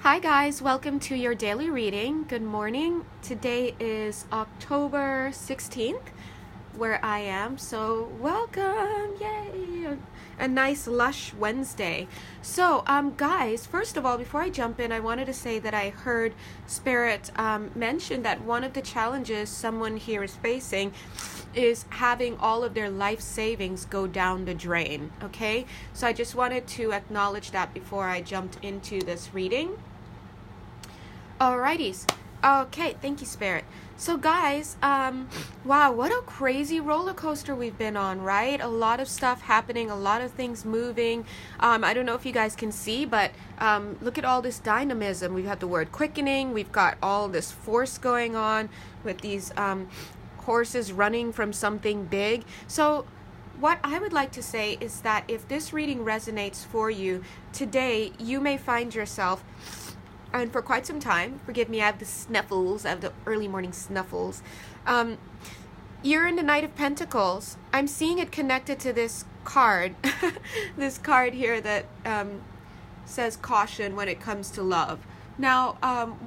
Hi guys, welcome to your daily reading. Good morning. Today is October 16th where I am, so welcome. Yay! A nice lush Wednesday. So guys, first of all, before I jump in, I wanted to say that I heard Spirit mention that one of the challenges someone here is facing is having all of their life savings go down the drain. Okay, so I just wanted to acknowledge that before I jumped into this reading. Alrighties. Okay, thank you, Spirit. So guys, wow, what a crazy roller coaster we've been on, right? A lot of stuff happening, a lot of things moving. I don't know if you guys can see, but look at all this dynamism. We've got the word quickening. We've got all this force going on with these horses running from something big. So what I would like to say is that if this reading resonates for you today, you may find yourself, and for quite some time, forgive me, I have the snuffles, I have the early morning snuffles. You're in the Knight of Pentacles. I'm seeing it connected to this card, this card here that says caution when it comes to love. Now,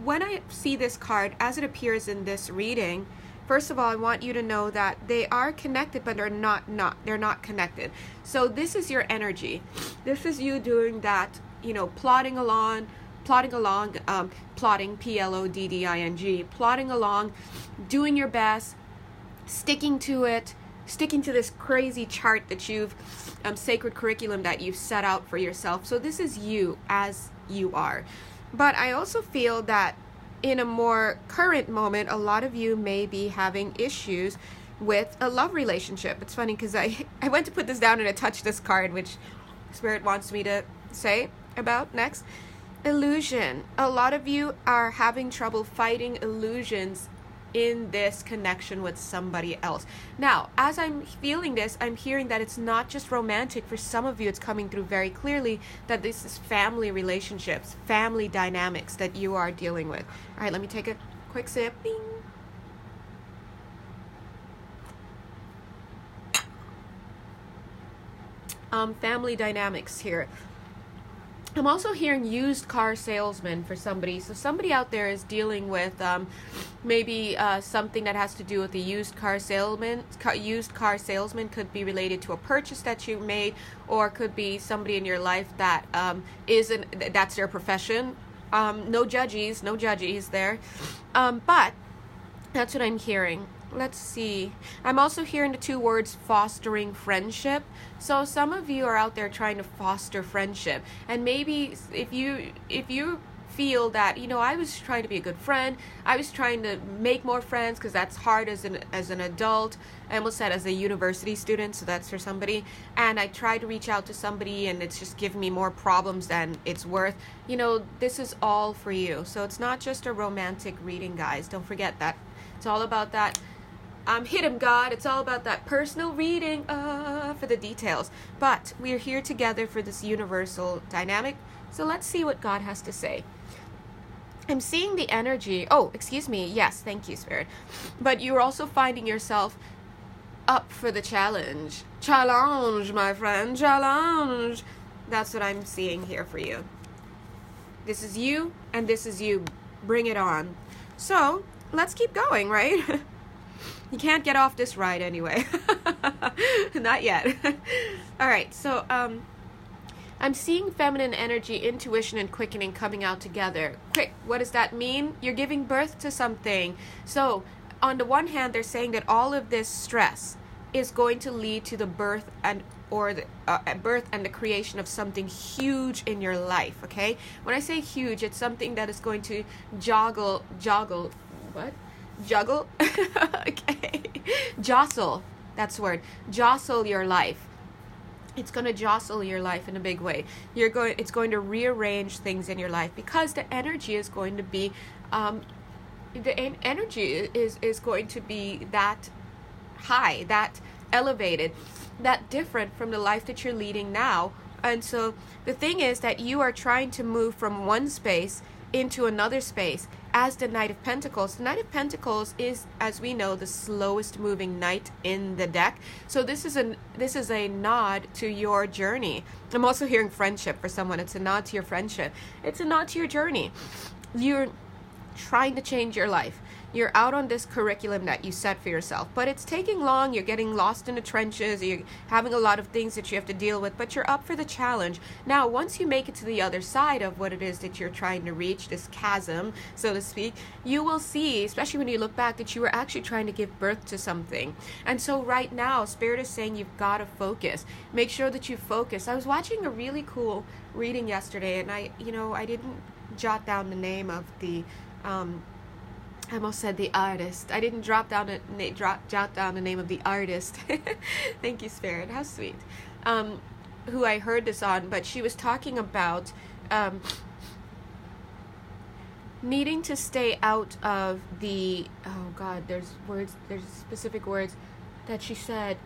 when I see this card, as it appears in this reading, first of all, I want you to know that they are connected, but they're not connected. So this is your energy. This is you doing that, plodding along, plodding, P-L-O-D-D-I-N-G, plodding along, doing your best, sticking to it, sticking to this crazy chart that you've, sacred curriculum that you've set out for yourself. So this is you as you are. But I also feel that in a more current moment, a lot of you may be having issues with a love relationship. It's funny because I went to put this down and I touched this card, which Spirit wants me to say about next. Illusion. A lot of you are having trouble fighting illusions in this connection with somebody else. Now, as I'm feeling this, I'm hearing that it's not just romantic. For some of you, it's coming through very clearly that this is family relationships, family dynamics that you are dealing with. All right, let me take a quick sip. Bing. Family dynamics here. I'm also hearing used car salesman for somebody. So somebody out there is dealing with maybe something that has to do with the used car salesman. Used car salesman could be related to a purchase that you made, or could be somebody in your life that that's their profession. No judges there. But that's what I'm hearing. Let's see. I'm also hearing the two words fostering friendship. So some of you are out there trying to foster friendship. And maybe if you feel that, I was trying to be a good friend. I was trying to make more friends because that's hard as an adult. I almost said as a university student, so that's for somebody. And I tried to reach out to somebody and it's just giving me more problems than it's worth. This is all for you. So it's not just a romantic reading, guys. Don't forget that. It's all about that. Hit him, God. It's all about that personal reading for the details. But we're here together for this universal dynamic. So let's see what God has to say. I'm seeing the energy. Oh, excuse me. Yes, thank you, Spirit. But you're also finding yourself up for the challenge. Challenge, my friend. Challenge. That's what I'm seeing here for you. This is you, and this is you. Bring it on. So let's keep going, right? You can't get off this ride anyway. Not yet. All right, so I'm seeing feminine energy, intuition, and quickening coming out together. Quick, what does that mean? You're giving birth to something. So on the one hand, they're saying that all of this stress is going to lead to the birth and the creation of something huge in your life, okay? When I say huge, it's something that is going to juggle, what? Juggle? Okay. Jostle. That's the word. Jostle your life. It's going to jostle your life in a big way. It's going to rearrange things in your life because the energy is going to be, is going to be that high, that elevated, that different from the life that you're leading now. And so the thing is that you are trying to move from one space into another space as the Knight of Pentacles. The Knight of Pentacles is, as we know, the slowest moving knight in the deck. So this is a nod to your journey. I'm also hearing friendship for someone. It's a nod to your friendship. It's a nod to your journey. You're trying to change your life. You're out on this curriculum that you set for yourself, but it's taking long. You're getting lost in the trenches. You're having a lot of things that you have to deal with, but you're up for the challenge. Now, once you make it to the other side of what it is that you're trying to reach, this chasm, so to speak, you will see, especially when you look back, that you were actually trying to give birth to something. And so right now, Spirit is saying you've got to focus. Make sure that you focus. I was watching a really cool reading yesterday, and I didn't jot down the name of the I almost said the artist. I didn't jot down the name of the artist. Thank you, Spirit. How sweet. Who I heard this on, but she was talking about needing to stay out of the, oh God, there's specific words that she said.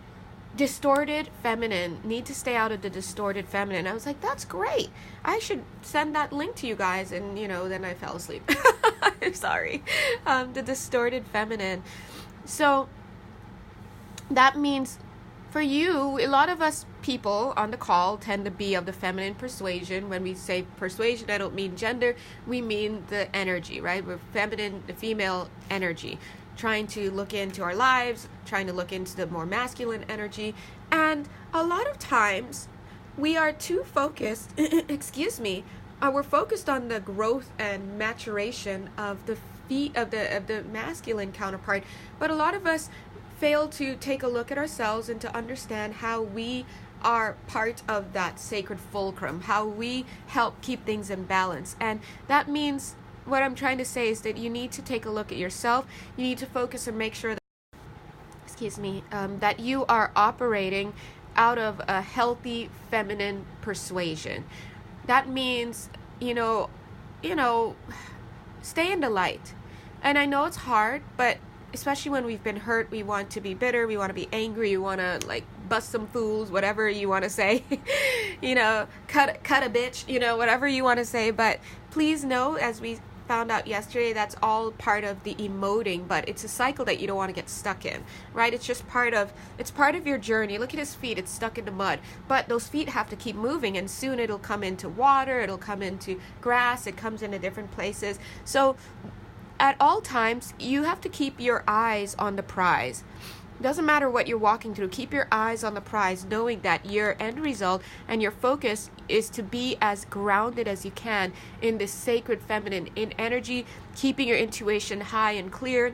Distorted feminine. Need to stay out of the distorted feminine. I was like, that's great. I should send that link to you guys. And, then I fell asleep. I'm sorry. The distorted feminine. So that means for you, a lot of us people on the call tend to be of the feminine persuasion. When we say persuasion, I don't mean gender. We mean the energy, right? We're feminine, the female energy. Trying to look into our lives, trying to look into the more masculine energy. And a lot of times we are too focused, we're focused on the growth and maturation of the masculine counterpart. But a lot of us fail to take a look at ourselves and to understand how we are part of that sacred fulcrum, how we help keep things in balance. And that means, what I'm trying to say is that you need to take a look at yourself. You need to focus and make sure that, that you are operating out of a healthy feminine persuasion. That means, stay in the light. And I know it's hard, but especially when we've been hurt, we want to be bitter, we want to be angry, we want to bust some fools, whatever you want to say, cut a bitch, whatever you want to say. But please know, as we found out yesterday, that's all part of the emoting, but it's a cycle that you don't want to get stuck in, right? It's part of your journey. Look at his feet, it's stuck in the mud, but those feet have to keep moving, and soon it'll come into water, it'll come into grass, it comes into different places. So at all times, you have to keep your eyes on the prize. Doesn't matter what you're walking through, keep your eyes on the prize, knowing that your end result and your focus is to be as grounded as you can in this sacred feminine, in energy, keeping your intuition high and clear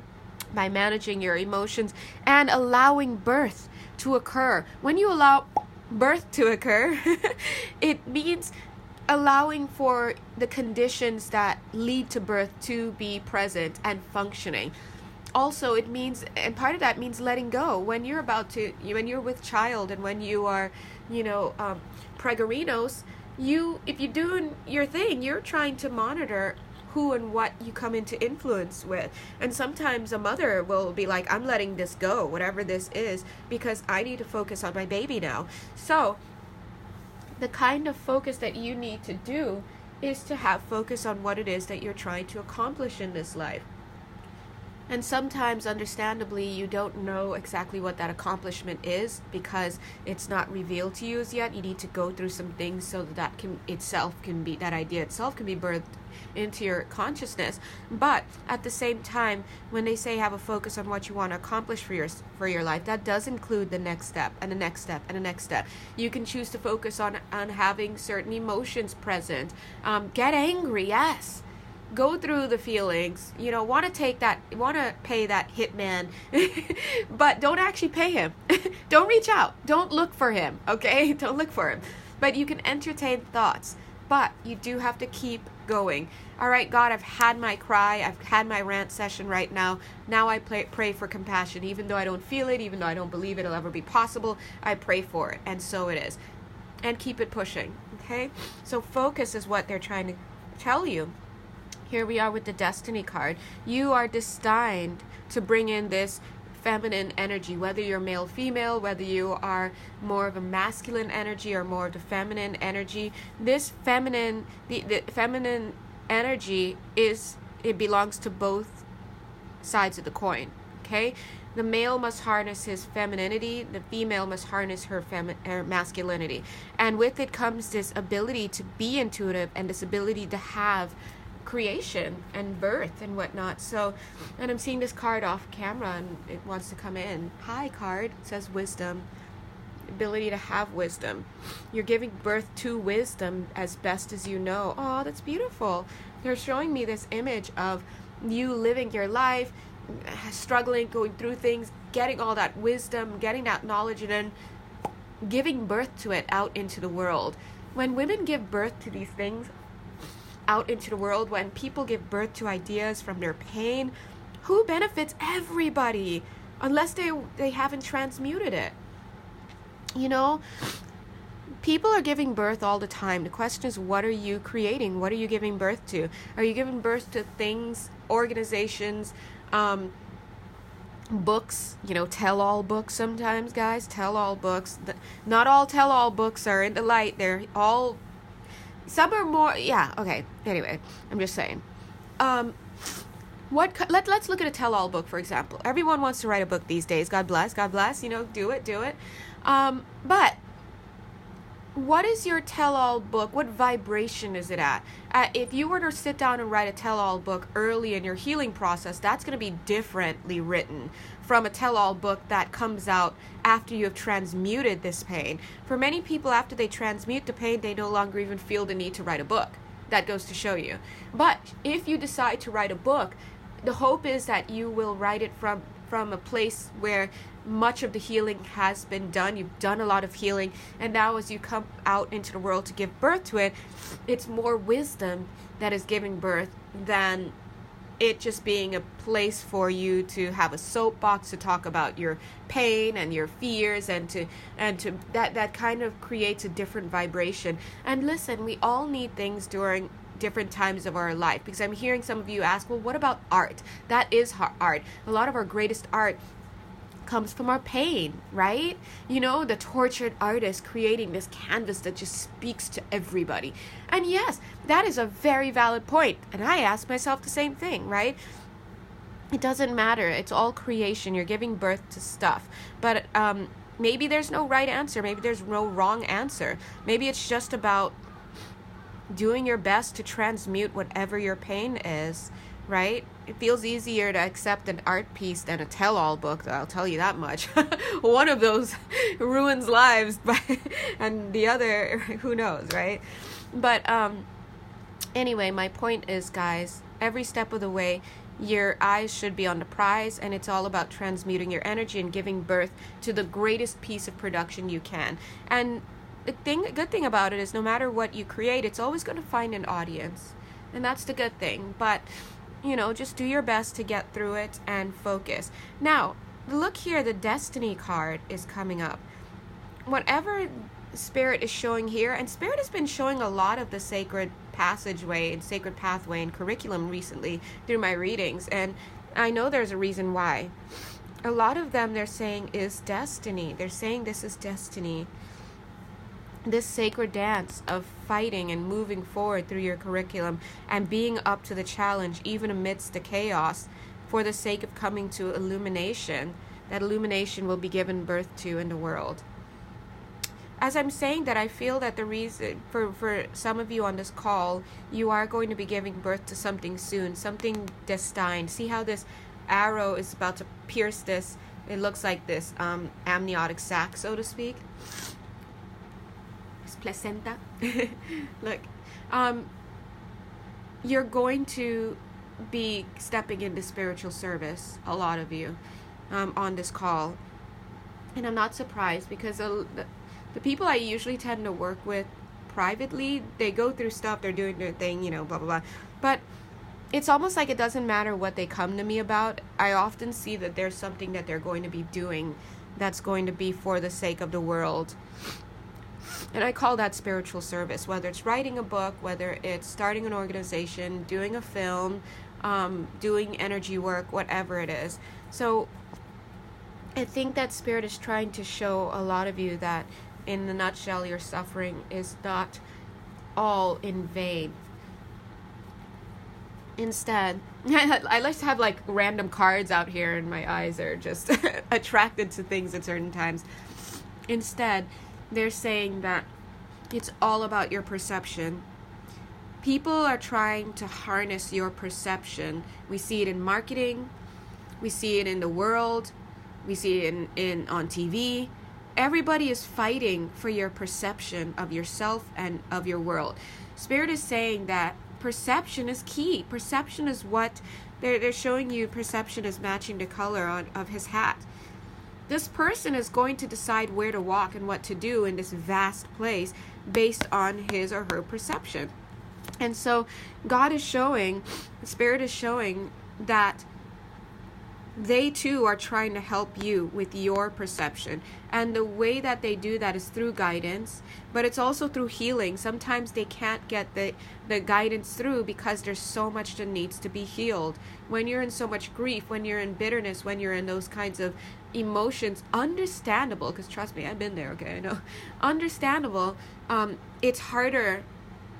by managing your emotions and allowing birth to occur. When you allow birth to occur, it means allowing for the conditions that lead to birth to be present and functioning. Also, it means, and part of that means letting go. When you're when you're with child, and when you are, pregarinos, if you're doing your thing, you're trying to monitor who and what you come into influence with. And sometimes a mother will be like, I'm letting this go, whatever this is, because I need to focus on my baby now. So the kind of focus that you need to do is to have focus on what it is that you're trying to accomplish in this life. And sometimes, understandably, you don't know exactly what that accomplishment is because it's not revealed to you as yet. You need to go through some things so that that idea itself can be birthed into your consciousness. But at the same time, when they say have a focus on what you want to accomplish for your life, that does include the next step and the next step and the next step. You can choose to focus on having certain emotions present. Get angry, yes. Go through the feelings, want to pay that hitman, but don't actually pay him. Don't reach out. Don't look for him, okay? Don't look for him. But you can entertain thoughts, but you do have to keep going. All right, God, I've had my cry. I've had my rant session right now. Now I pray for compassion. Even though I don't feel it, even though I don't believe it'll ever be possible, I pray for it. And so it is. And keep it pushing, okay? So focus is what they're trying to tell you. Here we are with the Destiny card. You are destined to bring in this feminine energy, whether you're male, female, whether you are more of a masculine energy or more of the feminine energy. This feminine, the feminine energy is it belongs to both sides of the coin. Okay, the male must harness his femininity, the female must harness her masculinity, and with it comes this ability to be intuitive and this ability to have creation and birth and whatnot. So, and I'm seeing this card off camera and it wants to come in. Hi card, it says wisdom, ability to have wisdom. You're giving birth to wisdom as best as you know. Oh, that's beautiful. They're showing me this image of you living your life, struggling, going through things, getting all that wisdom, getting that knowledge, and then giving birth to it out into the world. When women give birth to these things out into the world, when people give birth to ideas from their pain, who benefits? Everybody, unless they haven't transmuted it. You know, people are giving birth all the time. The question is, what are you creating? What are you giving birth to? Are you giving birth to things, organizations, books, you know, tell-all books sometimes, guys, tell-all books. Not all tell-all books are in the light. They're all, some are more, yeah, okay. Anyway, I'm just saying. Let's look at a tell-all book, for example. Everyone wants to write a book these days. God bless, you know, do it. But what is your tell-all book? What vibration is it at? If you were to sit down and write a tell-all book early in your healing process, that's going to be differently written from a tell-all book that comes out after you have transmuted this pain. For many people, after they transmute the pain, they no longer even feel the need to write a book. That goes to show you. But if you decide to write a book, the hope is that you will write it from a place where much of the healing has been done. You've done a lot of healing, and now as you come out into the world to give birth to it, it's more wisdom that is giving birth than it just being a place for you to have a soapbox to talk about your pain and your fears, and to that kind of creates a different vibration. And listen, we all need things during different times of our life, because I'm hearing some of you ask, well, what about art? That is art. A lot of our greatest art comes from our pain, right? You know, the tortured artist creating this canvas that just speaks to everybody. And yes, that is a very valid point. And I ask myself the same thing, right? It doesn't matter. It's all creation. You're giving birth to stuff. But maybe there's no right answer. Maybe there's no wrong answer. Maybe it's just about doing your best to transmute whatever your pain is, right? It feels easier to accept an art piece than a tell-all book, I'll tell you that much. One of those ruins lives, and the other, who knows, right? But anyway, my point is, guys, every step of the way, your eyes should be on the prize, and it's all about transmuting your energy and giving birth to the greatest piece of production you can. And the good thing about it is, no matter what you create, it's always going to find an audience, and that's the good thing. But you know, just do your best to get through it and focus. Now, look here, the Destiny card is coming up. Whatever Spirit is showing here, and Spirit has been showing a lot of the sacred passageway and sacred pathway and curriculum recently through my readings, and I know there's a reason why. A lot of them, they're saying, is destiny. They're saying this is destiny. This sacred dance of fighting and moving forward through your curriculum and being up to the challenge even amidst the chaos for the sake of coming to illumination. That illumination will be given birth to in the world. As I'm saying that, I feel that the reason for some of you on this call, you are going to be giving birth to something soon, something destined. See how this arrow is about to pierce this? It looks like this amniotic sac, so to speak. Placenta. Look, you're going to be stepping into spiritual service, a lot of you, on this call, and I'm not surprised, because the people I usually tend to work with privately, they go through stuff, they're doing their thing, you know, blah blah blah, but it's almost like it doesn't matter what they come to me about. I often see that there's something that they're going to be doing that's going to be for the sake of the world. And I call that spiritual service, whether it's writing a book, whether it's starting an organization, doing a film, doing energy work, whatever it is. So I think that Spirit is trying to show a lot of you that, in the nutshell, your suffering is not all in vain. Instead, I like to have like random cards out here, and my eyes are just attracted to things at certain times. Instead, they're saying that it's all about your perception. People are trying to harness your perception. We see it in marketing, we see it in the world, we see it in on TV. Everybody is fighting for your perception of yourself and of your world. Spirit is saying that perception is key. Perception is what they're showing you. Perception is matching the color of his hat. This person is going to decide where to walk and what to do in this vast place based on his or her perception. And so God is showing, the Spirit is showing that they too are trying to help you with your perception. And the way that they do that is through guidance, but it's also through healing. Sometimes they can't get the guidance through because there's so much that needs to be healed. When you're in so much grief, when you're in bitterness, when you're in those kinds of emotions, understandable, because trust me, I've been there, okay, I know. Understandable, it's harder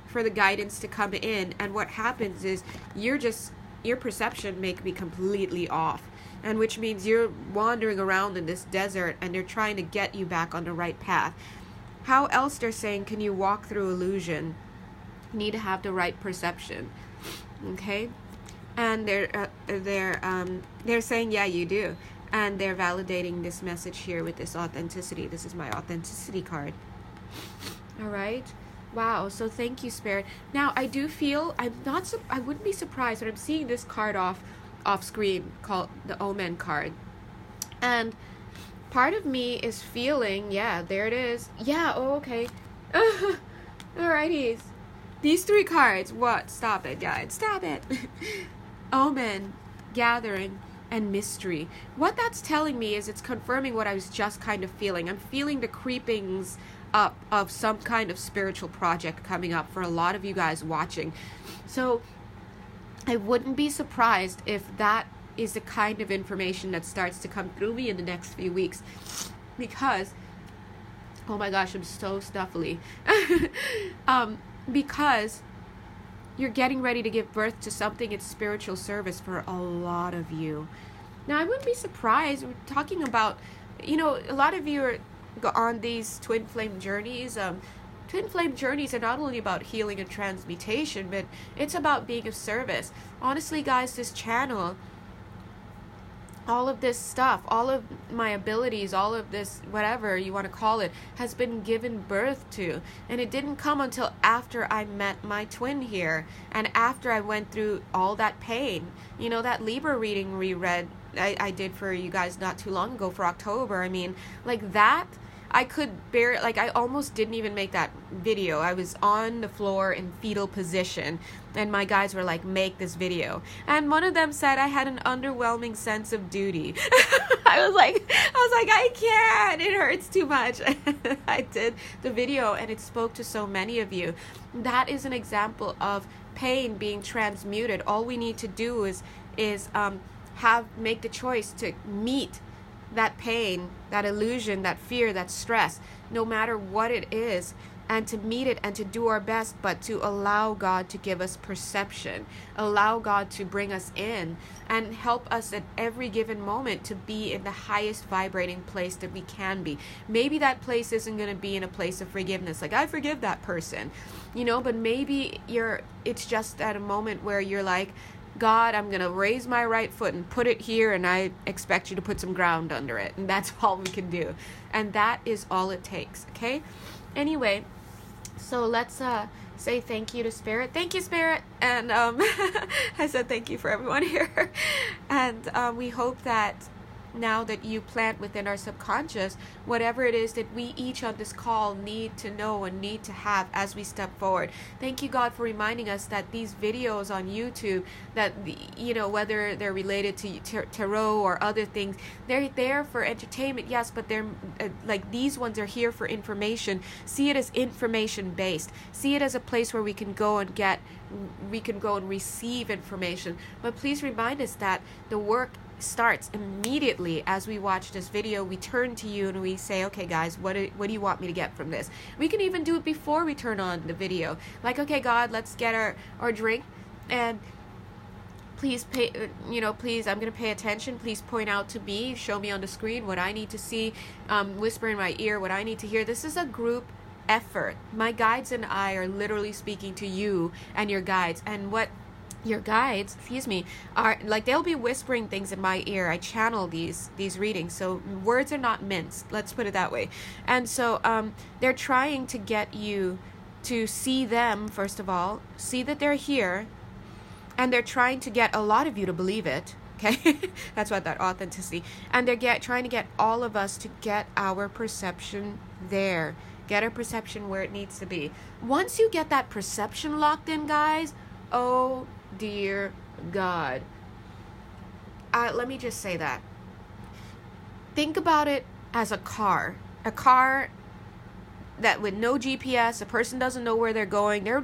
for the guidance to come in, and what happens is your perception may be completely off. And which means you're wandering around in this desert and they're trying to get you back on the right path. How else, they're saying, can you walk through illusion? You need to have the right perception. Okay? And they're saying, yeah, you do. And they're validating this message here with this authenticity. This is my authenticity card. All right? Wow, so thank you, Spirit. Now, I do feel, I wouldn't be surprised when I'm seeing this card off screen called the Omen card. And part of me is feeling, yeah, there it is. Yeah, oh, okay. Alrighties. These three cards, what? Stop it, guys. Stop it. Omen, Gathering, and Mystery. What that's telling me is it's confirming what I was just kind of feeling. I'm feeling the creepings up of some kind of spiritual project coming up for a lot of you guys watching. So I wouldn't be surprised if that is the kind of information that starts to come through me in the next few weeks, because, oh my gosh, I'm so stuffily, because you're getting ready to give birth to something in spiritual service for a lot of you. Now, I wouldn't be surprised. We're talking about, a lot of you are on these twin flame journeys. Twin flame journeys are not only about healing and transmutation, but it's about being of service. Honestly, guys, this channel, all of this stuff, all of my abilities, all of this, whatever you want to call it, has been given birth to. And it didn't come until after I met my twin here, and after I went through all that pain. That Libra reading reread I did for you guys not too long ago for October. I mean, like that, I could bear, I almost didn't even make that video. I was on the floor in fetal position, and my guys were like, make this video. And one of them said I had an underwhelming sense of duty. I was like, I can't, it hurts too much. I did the video, and it spoke to so many of you. That is an example of pain being transmuted. All we need to do is make the choice to meet that pain, that illusion, that fear, that stress, no matter what it is, and to meet it and to do our best, but to allow God to give us perception, allow God to bring us in and help us at every given moment to be in the highest vibrating place that we can be. Maybe that place isn't going to be in a place of forgiveness, like I forgive that person, but maybe it's just at a moment where you're like, God, I'm going to raise my right foot and put it here, and I expect you to put some ground under it. And that's all we can do. And that is all it takes, okay? Anyway, so let's say thank you to Spirit. Thank you, Spirit. And I said thank you for everyone here. And we hope that now that you plant within our subconscious whatever it is that we each on this call need to know and need to have as we step forward. Thank you, God, for reminding us that these videos on YouTube, that whether they're related to tarot or other things, they're there for entertainment, yes, but they're like these ones are here for information. See it as information based. See it as a place where we can go and receive information. But please remind us that the work starts immediately as we watch this video. We turn to you and we say, okay guys, what do you want me to get from this? We can even do it before we turn on the video, like, okay God, let's get our drink, and Please pay, please, I'm going to pay attention. Please point out to me, show me on the screen what I need to see, whisper in my ear what I need to hear. This is a group effort. My guides and I are literally speaking to you and your guides, and what your guides, are like, they'll be whispering things in my ear. I channel these readings, so words are not minced, let's put it that way. And so they're trying to get you to see them, first of all, see that they're here, and they're trying to get a lot of you to believe it. Okay, that's what that authenticity, and they're trying to get all of us to get our perception there, get our perception where it needs to be. Once you get that perception locked in, guys, oh dear God, let me just say that. Think about it as a car that with no GPS, a person doesn't know where they're going. They're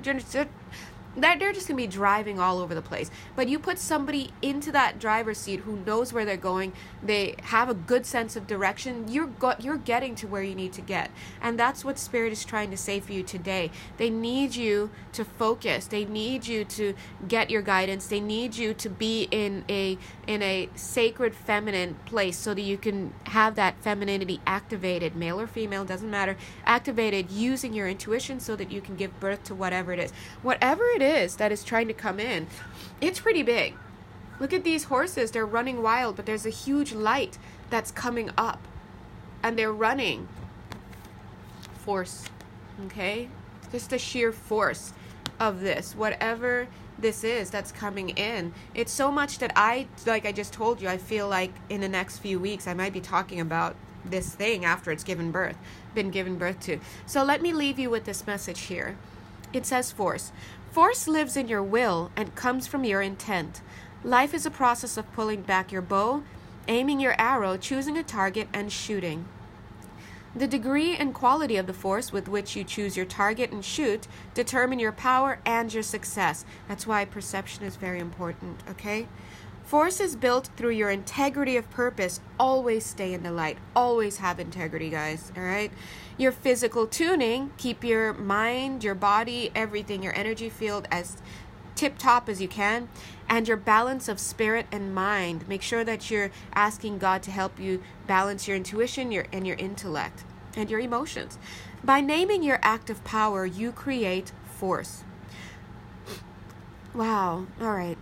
just going to be driving all over the place. But you put somebody into that driver's seat who knows where they're going, they have a good sense of direction, you're getting to where you need to get. And that's what Spirit is trying to say for you today. They need you to focus. They need you to get your guidance. They need you to be in a sacred feminine place so that you can have that femininity activated, male or female, doesn't matter, activated using your intuition so that you can give birth to whatever it is. Whatever it is that is trying to come in, it's pretty big. Look at these horses, they're running wild, but there's a huge light that's coming up, and they're running. Force, okay? Just the sheer force of this, whatever this is that's coming in. It's so much that I just told you, I feel like in the next few weeks I might be talking about this thing after it's been given birth to. So let me leave you with this message here. It says force. Force lives in your will and comes from your intent. Life is a process of pulling back your bow, aiming your arrow, choosing a target, and shooting. The degree and quality of the force with which you choose your target and shoot determine your power and your success. That's why perception is very important, okay? Force is built through your integrity of purpose. Always stay in the light. Always have integrity, guys, all right? Your physical tuning, keep your mind, your body, everything, your energy field as tip-top as you can, and your balance of spirit and mind. Make sure that you're asking God to help you balance your intuition, your intellect, and your emotions. By naming your active power, you create force. Wow, all right.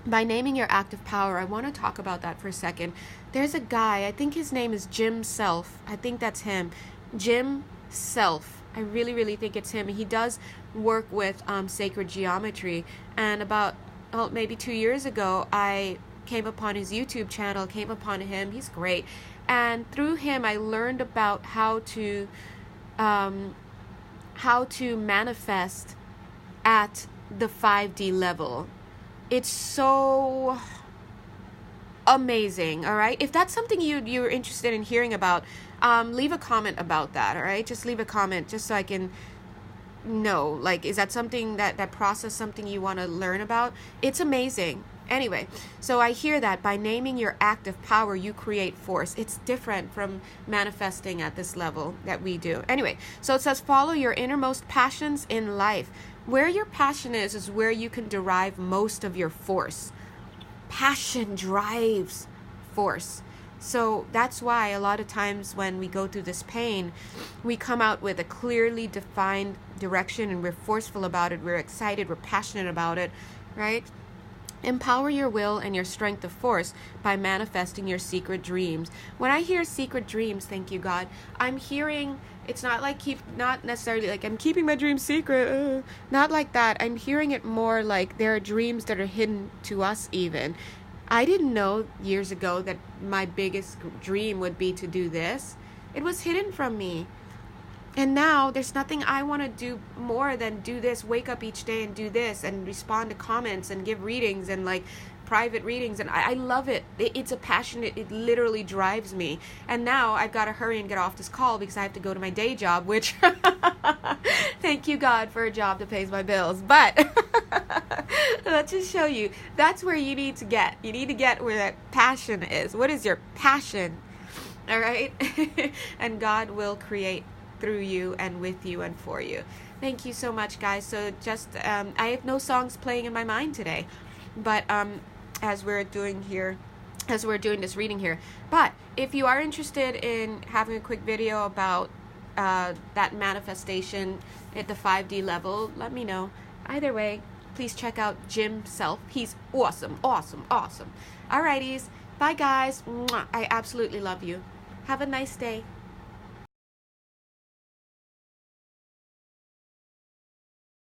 By naming your active power, I want to talk about that for a second. There's a guy, I think his name is Jim Self. I think that's him. Jim Self. I really, really think it's him. He does work with sacred geometry. And about maybe 2 years ago, I came upon his YouTube channel, came upon him. He's great. And through him, I learned about how to manifest at the 5D level. It's so amazing, all right? If that's something you're interested in hearing about, leave a comment about that, all right? Just leave a comment just so I can know, like, is that something that process something you want to learn about? It's amazing. Anyway, so I hear that by naming your active power, you create force. It's different from manifesting at this level that we do. Anyway, so it says follow your innermost passions in life. Where your passion is where you can derive most of your force. Passion drives force. So that's why a lot of times when we go through this pain, we come out with a clearly defined direction and we're forceful about it, we're excited, we're passionate about it, right? Empower your will and your strength of force by manifesting your secret dreams. When I hear secret dreams, thank you, God, I'm hearing, it's not like not necessarily like I'm keeping my dreams secret, not like that. I'm hearing it more like there are dreams that are hidden to us even. I didn't know years ago that my biggest dream would be to do this. It was hidden from me. And now there's nothing I want to do more than do this, wake up each day and do this and respond to comments and give readings and like private readings. And I love it. It's a passion. It literally drives me. And now I've got to hurry and get off this call because I have to go to my day job, which thank you, God, for a job that pays my bills. But let's just show you. That's where you need to get. You need to get where that passion is. What is your passion? All right? And God will create through you and with you and for you. Thank you so much, guys. So just I have no songs playing in my mind today, but as we're doing this reading here. But if you are interested in having a quick video about that manifestation at the 5D level, let me know. Either way, please check out Jim Self. He's awesome, awesome, awesome. Alrighties, bye guys. Mwah. I absolutely love you. Have a nice day.